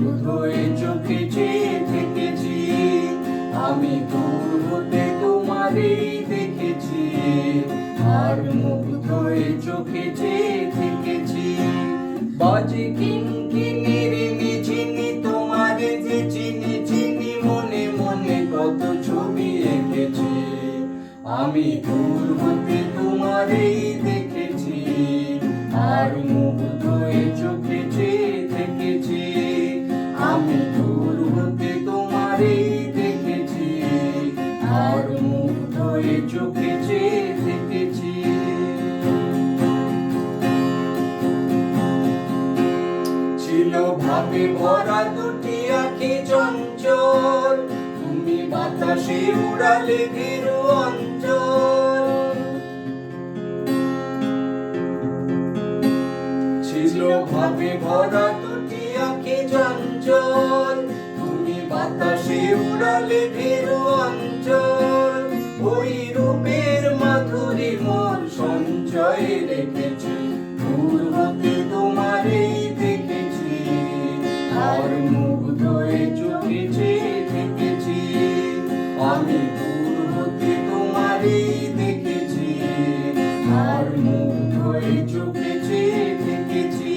মুগ্ধ হয়ে চোখে চেয়ে থেকেছি, আমি দূর হতে তোমারেই দেখেছি, আর মুগ্ধ হয়ে চোখে চেয়ে থেকেছি। বাজে কিনকিনির মিঝিনি তোমারে যে চিনি চিনি, মনে মনে কত ছবি এঁকেছি, আমি দূর হতে তোমারেই দেখেছি, আর মুগ্ধ হয়ে চোখে চেয়ে থেকেছি, আমি দূর হতে তোমারেই দেখেছি, আর মুগ্ধ হয়ে চোখে চেয়ে থেকেছি। ছিল ভাবে ভরা দুটি আঁখি চঞ্চল, তুমি বাতাসে উড়ালে ভীরু অঞ্চল। ছিল ভাবে ভরা দুটি আঁখি চঞ্চল, তুমি বাতাসে উড়ালে ভীরু অঞ্চল। ওই রূপের মাধুরী মোর সঞ্চয়ে রেখেছি, দূর হতে তোমারেই দেখেছি, আর মুগ্ধ হয়ে চোখে চেয়ে থেকেছি, আমি দূর হতে তোমারেই দেখেছি, আর মুগ্ধ হয়ে চোখে চেয়ে থেকেছি।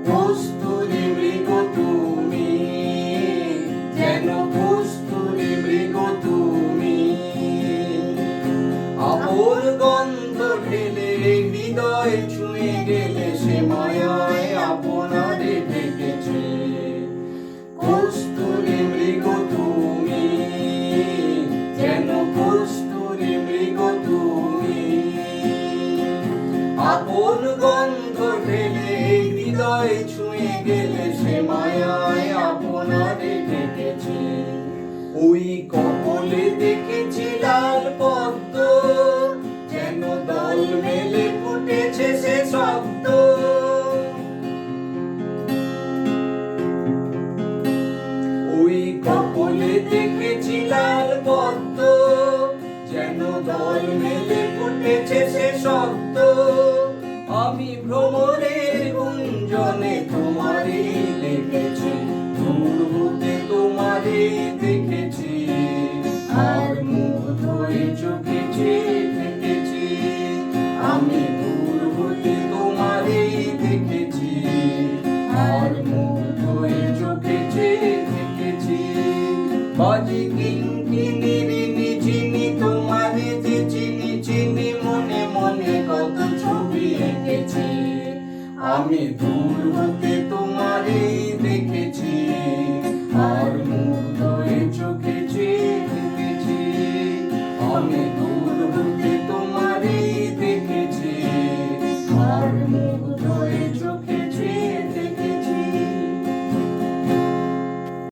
কস্তুরী মৃগ তুমি, যেন কস্তুরী মৃগ তুমি, আপন গন্ধ ঢেলে হৃদয় ছুঁয়ে গেলে, সে মায়ায় আপনারে ডেকেছে। কস্তুরী মৃগ তুমি, যেন কস্তুরী মৃগ তুমি, আপন গন্ধ ঢেলে হৃদয় ছুঁয়ে গেলে, সে মায়ায় আপনারে ডেকেছে। ওই কপলে দেখেছি লাল পদ্ম, যেন দল মেলে ফুটেছে সে শব্দ। ওই কপলে দেখেছি লাল পদ্ম, যেন দল মেলে ফুটেছে সে শব্দ। আমি ভ্রমরের গুঞ্জনে তোমারই দেখেছি, দূর হতে তোমারই দেখেছি, আর মুগ্ধ হয়ে চোখে চেয়ে থেকেছি, আমি দূর হতে তোমারই দেখেছি, আর মুগ্ধ হয়ে চোখে চেয়ে থেকেছি। বাজে কিনকিনির মিঝিনি তোমারে যে চিনি চিনি, মনে মনে কত ছবি এঁকেছি, আমি দূর হতে তোমারেই